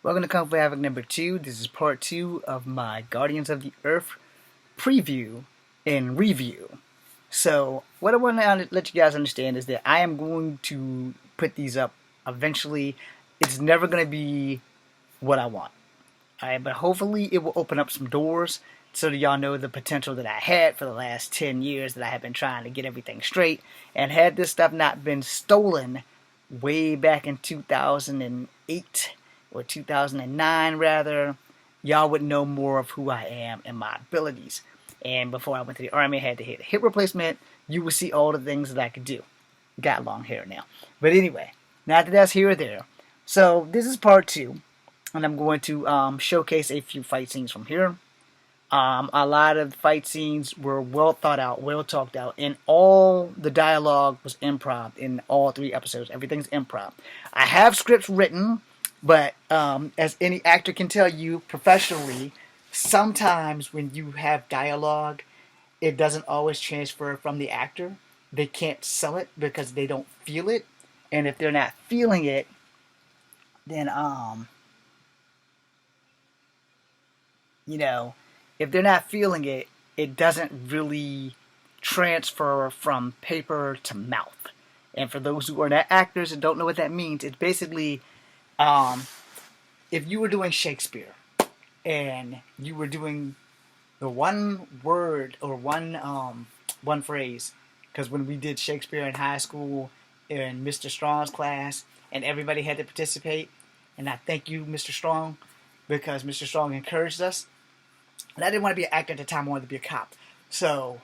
Welcome to Kung Fu Havoc number 2. This is part 2 of my Guardians of the Earth preview and review. So, what I want to let you guys understand is that I am going to put these up eventually. It's never going to be what I want. Alright, but hopefully it will open up some doors so that y'all know the potential that I had for the last 10 years that I have been trying to get everything straight. And had this stuff not been stolen way back in 2008 or 2009 rather, y'all would know more of who I am and my abilities. And before I went to the army, I had to hit a hip replacement. You will see all the things that I could do. Got long hair now. But anyway, not that that's here or there. So this is part 2. And I'm going to showcase a few fight scenes from here. A lot of fight scenes were well thought out, well talked out, and all the dialogue was improv in all 3 episodes. Everything's improv. I have scripts written, but as any actor can tell you professionally, sometimes when you have dialogue, it doesn't always transfer from the actor. They can't sell it because they don't feel it, and if they're not feeling it, then you know, if they're not feeling it, it doesn't really transfer from paper to mouth. And for those who are not actors and don't know what that means, it's basically if you were doing Shakespeare and you were doing the one word or one phrase, because when we did Shakespeare in high school in Mr. Strong's class, and everybody had to participate, and I thank you, Mr. Strong, because Mr. Strong encouraged us. And I didn't want to be an actor at the time, I wanted to be a cop. So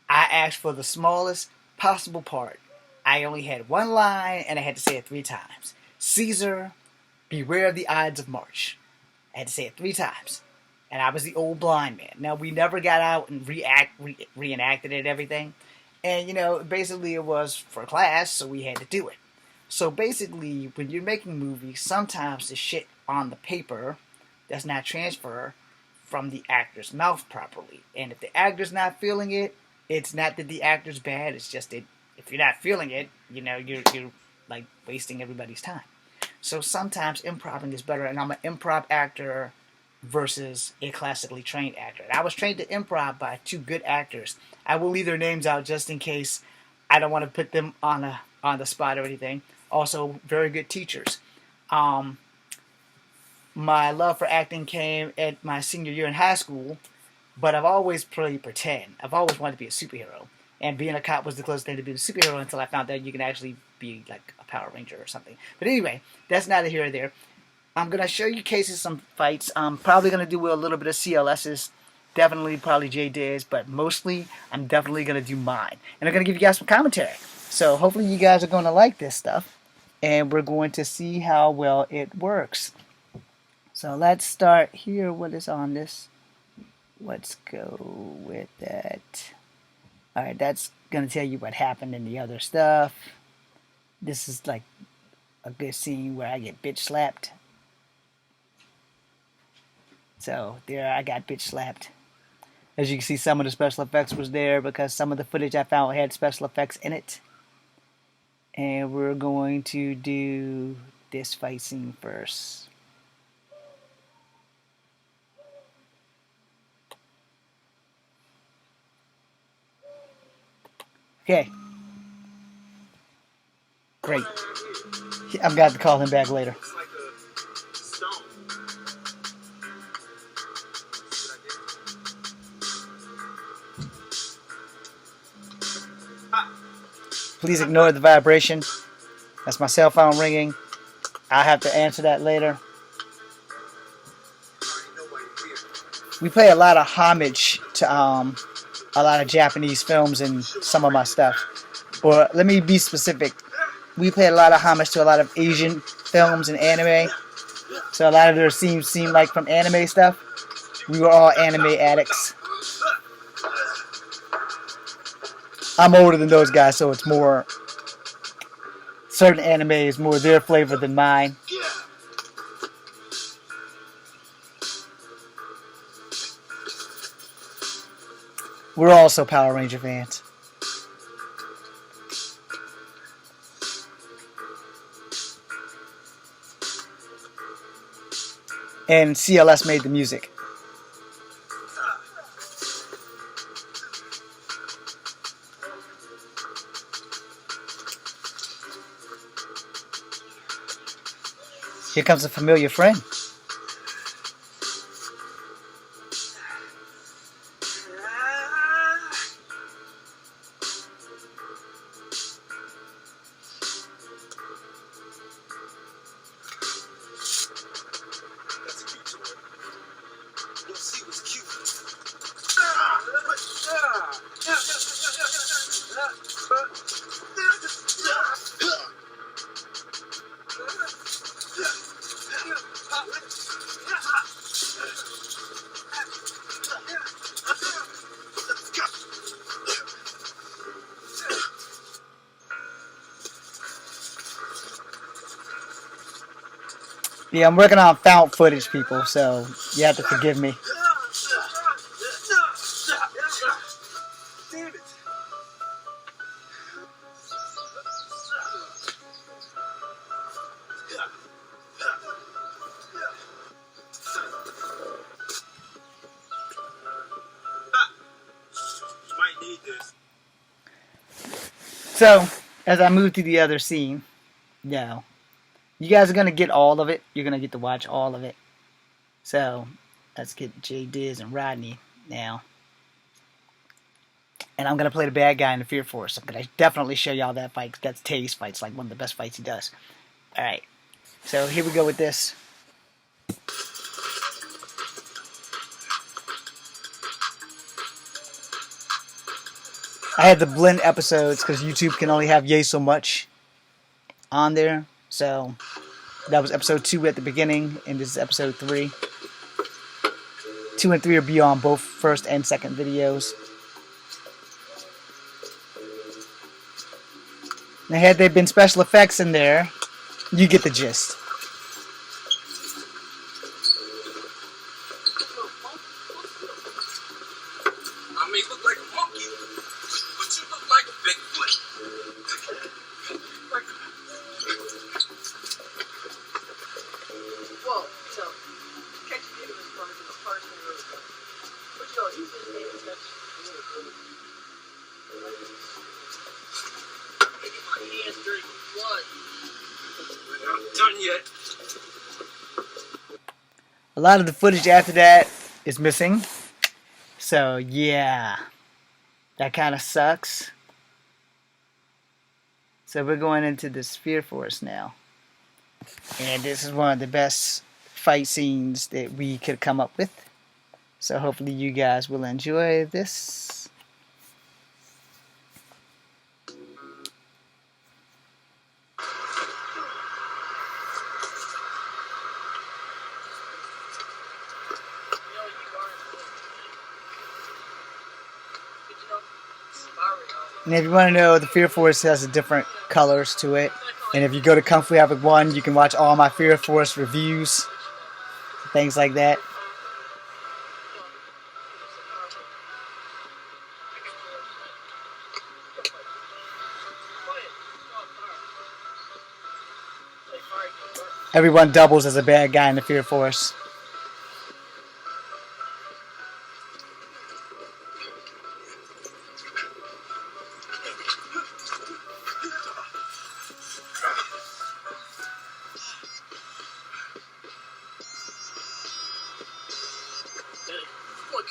I asked for the smallest possible part. I only had one line, and I had to say it 3 times. Caesar, beware of the Ides of March. I had to say it 3 times. And I was the old blind man. Now, we never got out and reenacted it and everything. And, basically it was for class, so we had to do it. So basically, when you're making movies, sometimes the shit on the paper does not transfer from the actor's mouth properly. And if the actor's not feeling it, it's not that the actor's bad, it's just that if you're not feeling it, you're like wasting everybody's time. So sometimes improvising is better, and I'm an improv actor versus a classically trained actor. And I was trained to improv by 2 good actors. I will leave their names out just in case I don't want to put them on the spot or anything. Also, very good teachers. My love for acting came at my senior year in high school, but I've always played pretend. I've always wanted to be a superhero. And being a cop was the closest thing to being a superhero until I found out you can actually be like a Power Ranger or something. But anyway, that's neither here or there. I'm going to show you cases, some fights. I'm probably going to do a little bit of CLS's. Definitely probably J Diz, but mostly I'm definitely going to do mine. And I'm going to give you guys some commentary. So hopefully you guys are going to like this stuff. And we're going to see how well it works. So let's start here. What is on this? Let's go with that. Alright, that's going to tell you what happened in the other stuff. This is like a good scene where I get bitch slapped. So there I got bitch slapped. As you can see, some of the special effects was there because some of the footage I found had special effects in it. And we're going to do this fight scene first. Okay. Great. I've got to call him back later. Please ignore the vibration. That's my cell phone ringing. I'll have to answer that later. We pay a lot of homage to a lot of Japanese films in some of my stuff. Or let me be specific. We pay a lot of homage to a lot of Asian films and anime. So a lot of their scenes seem like from anime stuff. We were all anime addicts. I'm older than those guys, so it's more... Certain anime is more their flavor than mine. We're also Power Ranger fans. and CLS made the music. Here comes a familiar friend. Yeah, I'm working on found footage, people, so you have to forgive me. So, as I move to the other scene, now, you guys are going to get all of it. You're going to get to watch all of it. So, let's get J Diz and Rodney now. And I'm going to play the bad guy in the Fear Force. I'm going to definitely show y'all that fight. That's Tay's fight. It's like one of the best fights he does. Alright. So, here we go with this. I had to blend episodes because YouTube can only have yay so much on there. So, that was episode 2 at the beginning, and this is episode 3. 2 and 3 will be on both first and second videos. Now, had there been special effects in there, you get the gist. I may look like a monkey, but you look like a Bigfoot. Well, so, catching you was coming to the first thing really good. But you know, you just made a touch really good. Making my hands dirty with blood. I'm not done yet. A lot of the footage after that is missing. So, yeah. That kind of sucks. So, we're going into the Sphere Force now. And this is one of the best fight scenes that we could come up with. So, hopefully, you guys will enjoy this. And if you want to know, the Fear Force has different colors to it. And if you go to Kung Fu Havoc 1, you can watch all my Fear Force reviews. Things like that. Everyone doubles as a bad guy in the Fear Force.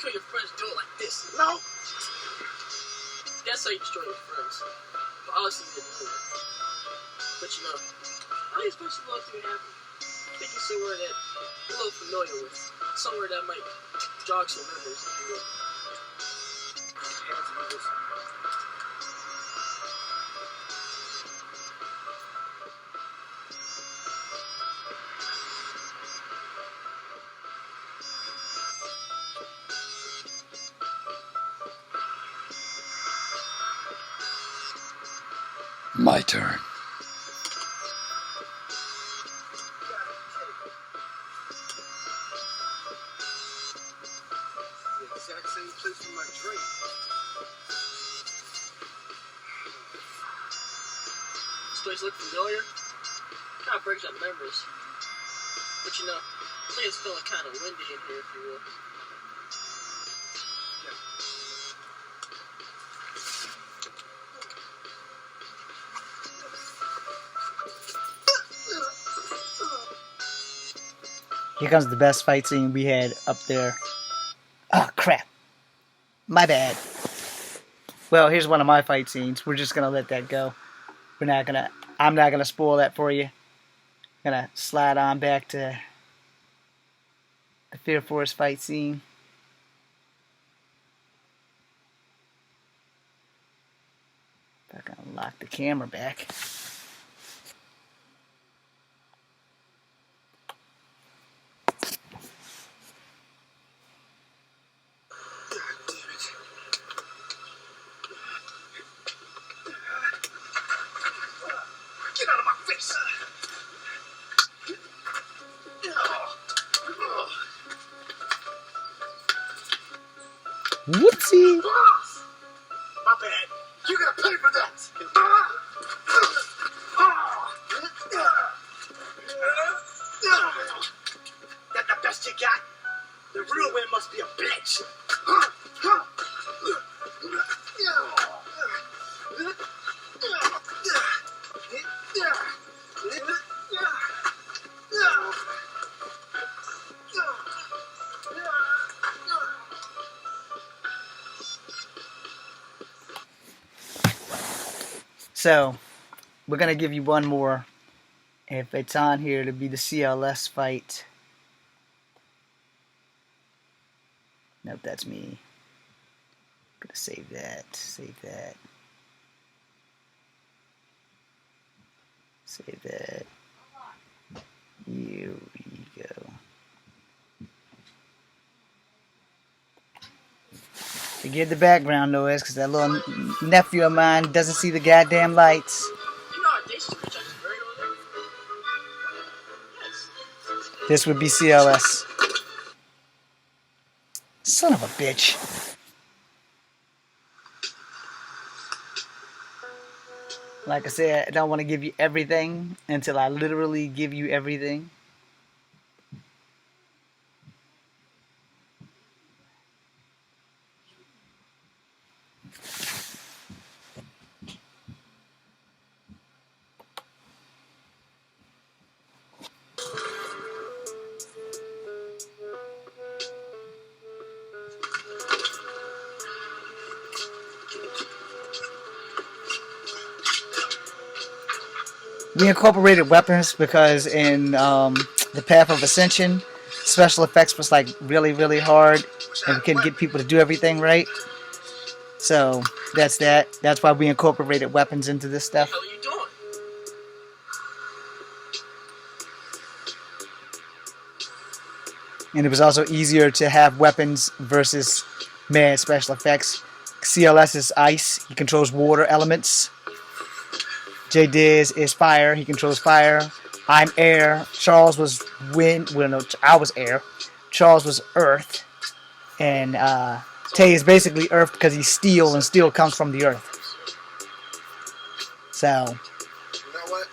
Kill your friends, do it like this. No. That's how you destroy your friends. But honestly, you didn't do it. But you know, how do you supposed to know if you have thinking somewhere that you're a little familiar with? Somewhere that might jog some memories, if you will. My turn. The exact same place for my drink. This place look familiar? Kind of brings up memories. But you know, I think it's feeling kind of windy in here, if you will. Here comes the best fight scene we had up there. Oh, crap. My bad. Well, here's one of my fight scenes. We're just going to let that go. I'm not going to spoil that for you. I'm going to slide on back to the Fear Force fight scene. If I can lock the camera back. Get out of my face! Whoopsie! My bad. You gotta pay for that! That the best you got? The real win must be a bitch! So, we're going to give you one more. If it's on here, it'll be the CLS fight. Nope, that's me. Gonna save that. Save that. Save that. Here we go. Forget the background noise, because that little nephew of mine doesn't see the goddamn lights. You know our dates to reach out to right over there? Yes. This would be CLS. Son of a bitch. Like I said, I don't want to give you everything until I literally give you everything. We incorporated weapons because in the Path of Ascension, special effects was like really, really hard, and we couldn't get people to do everything right. So that's that. That's why we incorporated weapons into this stuff. What the hell are you doing? And it was also easier to have weapons versus mad special effects. CLS is ice. He controls water elements. J Diz is fire. He controls fire. I'm air. Charles was wind. Well, no, I was air. Charles was earth. And Tay is basically earth because he's steel, and steel comes from the earth. So. You know what?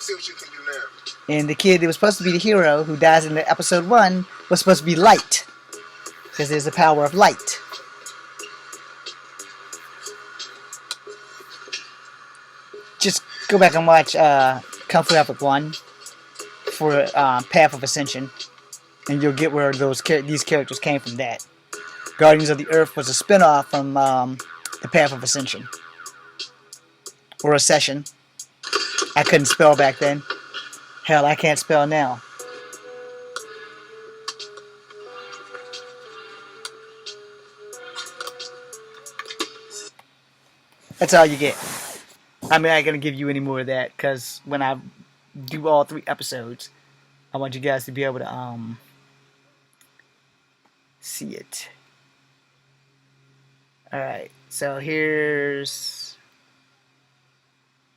See what you can do now. And the kid that was supposed to be the hero, who dies in the episode 1, was supposed to be light. Because there's the power of light. Just go back and watch Kung Fu Epic 1 for Path of Ascension, and you'll get where these characters came from. That Guardians of the Earth was a spin-off from the Path of Ascension, or Accession. I couldn't spell back then. Hell, I can't spell now. That's all you get. I'm not going to give you any more of that, because when I do all 3 episodes, I want you guys to be able to see it. Alright, so here's...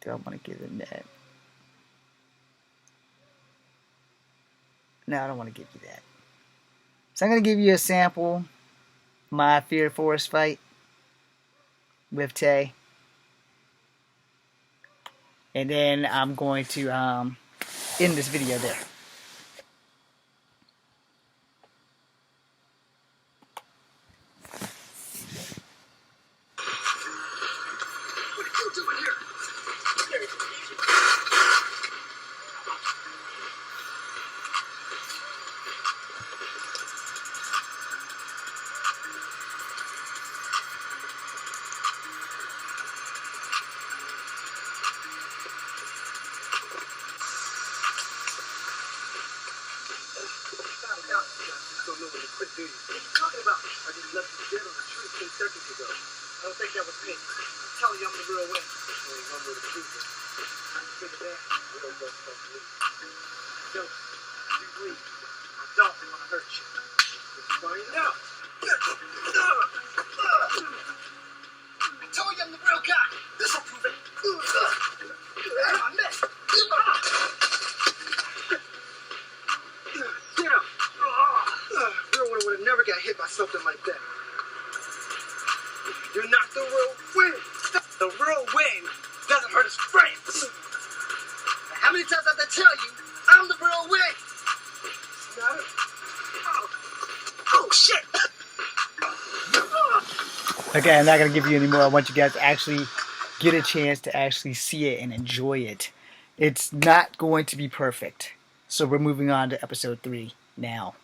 Do I want to give them that? No, I don't want to give you that. So I'm going to give you a sample. My Fear Force fight with Tay. And then I'm going to end this video there. don't know when to quit, do you? What are you talking about? I just left you dead on the tree 10 seconds ago. I don't think that was me. I'm telling you I'm the real Wayne. There ain't one way to prove it. Figure that, real ghost don't believe. Ghost, you believe. I don't want to hurt you. Let's find out. I told you I'm the real guy. This'll prove it. I missed. Get up. Real one would have never got hit by something like that. You're not the real Wayne. The real Wayne doesn't hurt his friends. How many times I have to tell you I'm the real Wayne? Got it? Oh shit! Okay, I'm not going to give you any more. I want you guys to actually get a chance to actually see it and enjoy it. It's not going to be perfect. So we're moving on to episode 3 now.